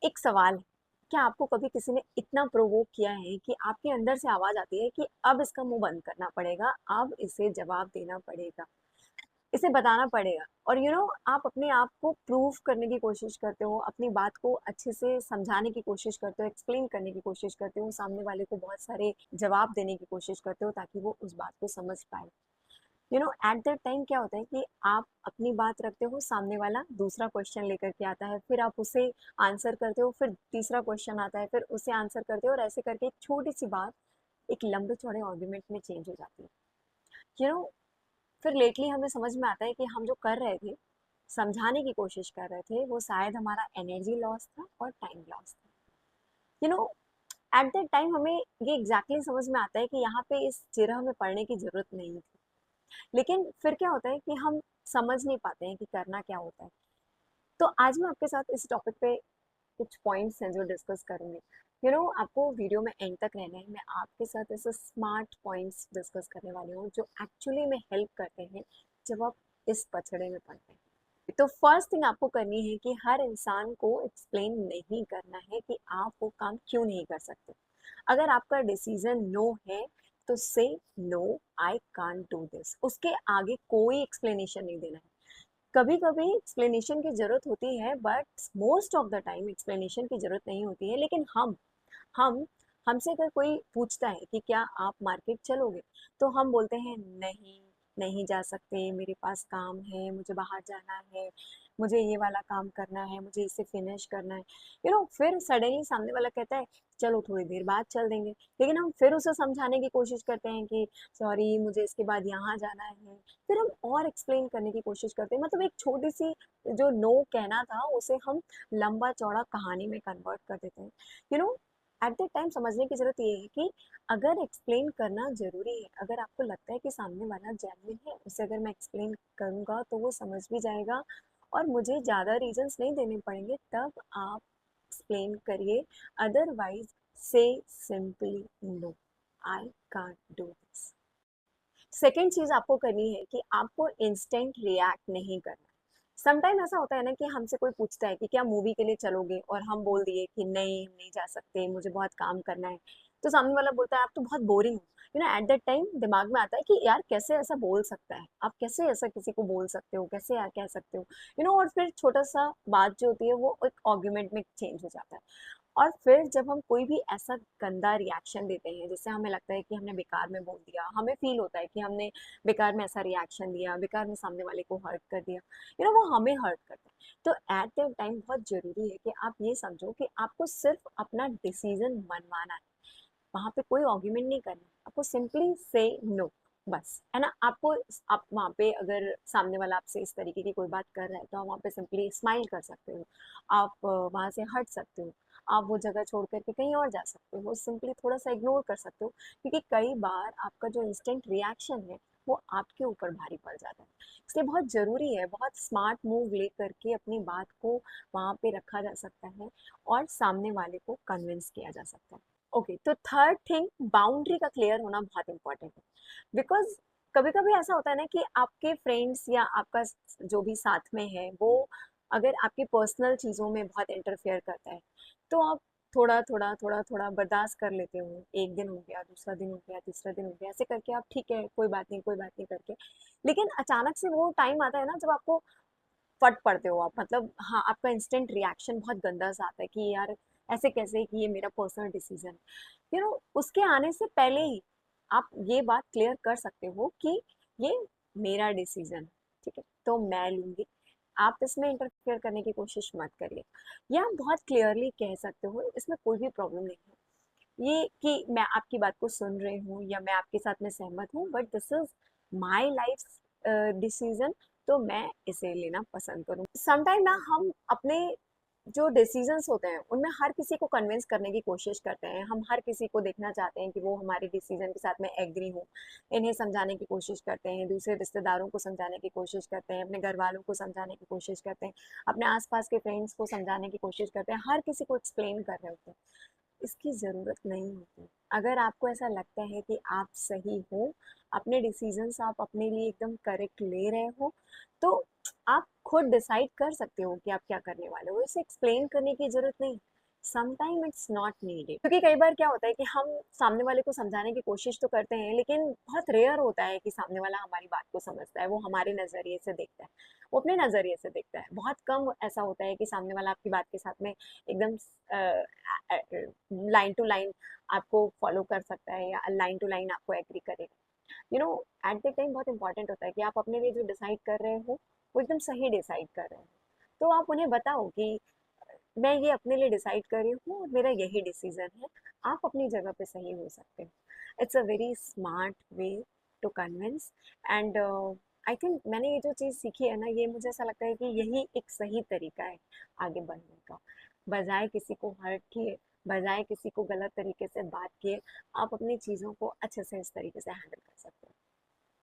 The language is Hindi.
एक सवाल है, क्या आपको कभी किसी ने इतना प्रोवोक किया है कि आपके अंदर से आवाज आती है कि अब इसका मुंह बंद करना पड़ेगा, अब इसे जवाब देना पड़ेगा, इसे बताना पड़ेगा। और आप अपने आप को प्रूव करने की कोशिश करते हो, अपनी बात को अच्छे से समझाने की कोशिश करते हो, एक्सप्लेन करने की कोशिश करते हो, सामने वाले को बहुत सारे जवाब देने की कोशिश करते हो ताकि वो उस बात को समझ पाए। एट दैट टाइम क्या होता है कि आप अपनी बात रखते हो, सामने वाला दूसरा क्वेश्चन लेकर के आता है, फिर आप उसे आंसर करते हो, फिर तीसरा क्वेश्चन आता है, फिर उसे आंसर करते हो, और ऐसे करके एक छोटी सी बात एक लंबे चौड़े आर्ग्यूमेंट में चेंज हो जाती है। यू नो फिर लेटली हमें समझ में आता है कि हम जो कर रहे थे, समझाने की कोशिश कर रहे थे, वो शायद हमारा एनर्जी लॉस था और टाइम लॉस था। You know at that time हमें ये एग्जैक्टली समझ में आता है कि यहाँ पे इस जिरह में पड़ने की जरूरत नहीं थी। लेकिन फिर क्या होता है कि हम समझ नहीं पाते हैं कि करना क्या होता है। तो आज मैं आपके साथ इस टॉपिक पे कुछ पॉइंट्स हैं जो डिस्कस करूंगी। आपको वीडियो में एंड तक रहना है। मैं आपके साथ ऐसे स्मार्ट पॉइंट्स डिस्कस करने वाली हूँ जो एक्चुअली में हेल्प करते हैं जब आप इस पछड़े में पड़ते हैं। तो फर्स्ट थिंग आपको करनी है कि हर इंसान को एक्सप्लेन नहीं करना है कि आप वो काम क्यों नहीं कर सकते। अगर आपका डिसीजन नो है तो से no, I can't do this, उसके आगे कोई एक्सप्लेनेशन नहीं देना है। कभी कभी एक्सप्लेनेशन की जरूरत होती है, but most of the time explanation की जरूरत नहीं होती है। लेकिन हम हमसे अगर कोई पूछता है कि क्या आप मार्केट चलोगे, तो हम बोलते हैं नहीं, नहीं जा सकते, मेरे पास काम है, मुझे बाहर जाना है, मुझे ये वाला काम करना है, मुझे इसे फिनिश करना है। फिर सडनली सामने वाला कहता है चलो थोड़ी देर बाद चल देंगे। लेकिन हम फिर उसे समझाने की कोशिश करते हैं कि सॉरी, मुझे इसके बाद यहाँ जाना है। फिर हम और एक्सप्लेन करने की कोशिश करते हैं, मतलब एक छोटी सी जो नो कहना था उसे हम लंबा चौड़ा कहानी में कन्वर्ट कर देते हैं। You know at that time समझने की जरूरत ये है कि अगर एक्सप्लेन करना जरूरी है, अगर आपको लगता है कि सामने वाला जेन्युइन है, उसे अगर मैं एक्सप्लेन करूंगा तो वो समझ भी जाएगा और मुझे ज़्यादा रीजंस नहीं देने पड़ेंगे, तब आप एक्सप्लेन करिए। अदरवाइज से simply no, I can't do this. Second चीज आपको करनी है कि आपको इंस्टेंट रिएक्ट नहीं करना। समटाइम ऐसा होता है ना कि हमसे कोई पूछता है कि क्या मूवी के लिए चलोगे, और हम बोल दिए कि नहीं, हम नहीं जा सकते, मुझे बहुत काम करना है। तो सामने वाला बोलता है आप तो बहुत बोरिंग हो। एट दैट टाइम दिमाग में आता है कि यार कैसे ऐसा बोल सकता है, आप कैसे ऐसा किसी को बोल सकते हो, कैसे यार कह सकते हो। और फिर छोटा सा बात जो होती है वो एक आर्ग्यूमेंट में चेंज हो जाता है। और फिर जब हम कोई भी ऐसा गंदा रिएक्शन देते हैं जिससे हमें लगता है कि हमने बेकार में बोल दिया, हमें फील होता है कि हमने बेकार में ऐसा रिएक्शन दिया, बेकार में सामने वाले को हर्ट कर दिया, वो हमें हर्ट करता है। तो एट दैट टाइम बहुत जरूरी है कि आप ये समझो कि आपको सिर्फ अपना डिसीजन मनवाना है, वहां पे कोई आर्ग्यूमेंट नहीं करना, आपको सिंपली से नो, बस, है ना। आप वहाँ पे अगर सामने वाला आपसे इस तरीके की कोई बात कर रहा है तो आप वहाँ पे सिंपली स्माइल कर सकते हो, आप वहाँ से हट सकते हो, आप वो जगह छोड़ करके कहीं और जा सकते हो, सिंपली थोड़ा सा इग्नोर कर सकते हो। क्योंकि कई बार आपका जो इंस्टेंट रिएक्शन है वो आपके ऊपर भारी पड़ जाता है। इसलिए बहुत ज़रूरी है, बहुत स्मार्ट मूव ले करके अपनी बात को वहाँ पे रखा जा सकता है और सामने वाले को कन्विंस किया जा सकता है। ओके, तो थर्ड थिंग, बाउंड्री का क्लियर होना बहुत इंपॉर्टेंट है। बिकॉज कभी कभी ऐसा होता है ना कि आपके फ्रेंड्स या आपका जो भी साथ में है वो अगर आपकी पर्सनल चीज़ों में बहुत इंटरफेयर करता है, तो आप थोड़ा थोड़ा थोड़ा थोड़ा बर्दाश्त कर लेते हो। एक दिन हो गया, दूसरा दिन हो गया, तीसरा दिन हो गया, ऐसे करके आप ठीक है, कोई बात नहीं, कोई बात नहीं करके। लेकिन अचानक से वो टाइम आता है ना जब आपको फट पड़ते हो आप, मतलब हाँ, आपका इंस्टेंट रिएक्शन बहुत गंदा सा आता है कि यार ऐसे कैसे, कि ये मेरा पर्सनल डिसीजन। उसके आने से पहले ही आप ये बात क्लियर कर सकते हो कि ये मेरा डिसीजन, ठीक है, तो मैं लूंगी, आप इसमें इंटरफेयर करने की कोशिश मत करिए। या आप बहुत क्लियरली कह सकते हो, इसमें कोई भी प्रॉब्लम नहीं है ये कि मैं आपकी बात को सुन रही हूँ या मैं आपके साथ में सहमत हूँ, but this is my life decision, तो मैं इसे लेना पसंद करूँ। समटाइम ना हम अपने जो डिसीजंस होते हैं उनमें हर किसी को कन्विंस करने की कोशिश करते हैं, हम हर किसी को देखना चाहते हैं कि वो हमारे डिसीजन के साथ में एग्री हो। इन्हें समझाने की कोशिश करते हैं, दूसरे रिश्तेदारों को समझाने की कोशिश करते हैं, अपने घर वालों को समझाने की कोशिश करते हैं, अपने आसपास के फ्रेंड्स को समझाने की कोशिश करते हैं, हर किसी को एक्सप्लेन कर रहे होते हैं। इसकी ज़रूरत नहीं होती। अगर आपको ऐसा लगता है कि आप सही हो, अपने डिसीजंस आप अपने लिए एकदम करेक्ट ले रहे हो, तो आप खुद डिसाइड कर सकते हो कि आप क्या करने वाले हो, इसे एक्सप्लेन करने की जरूरत नहीं। समटाइम इट्स नॉट नीडेड, क्योंकि कई बार क्या होता है कि हम सामने वाले को समझाने की कोशिश तो करते हैं, लेकिन बहुत रेयर होता है कि सामने वाला हमारी बात को समझता है, वो हमारे नजरिए से देखता है, वो अपने नजरिए से देखता है। बहुत कम ऐसा होता है कि सामने वाला आपकी बात के साथ में एकदम लाइन टू लाइन आपको फॉलो कर सकता है, या लाइन टू लाइन आपको एग्री करेगा। एट द टाइम बहुत इंपॉर्टेंट होता है कि आप अपने लिए जो डिसाइड कर रहे हो वो एकदम सही डिसाइड कर रहे हो। तो आप उन्हें बताओ कि मैं ये अपने लिए डिसाइड कर रही हूँ और मेरा यही डिसीजन है, आप अपनी जगह पे सही हो सकते हो। It's a very smart way to convince. And I think मैंने ये जो चीज़ सीखी है ना, ये मुझे ऐसा लगता है कि यही एक सही तरीका है आगे बढ़ने का। बजाय किसी को हर्ट किए, बजाय किसी को गलत तरीके से बात किए, आप अपनी चीज़ों को अच्छे से इस तरीके से हैंडल कर सकते हो।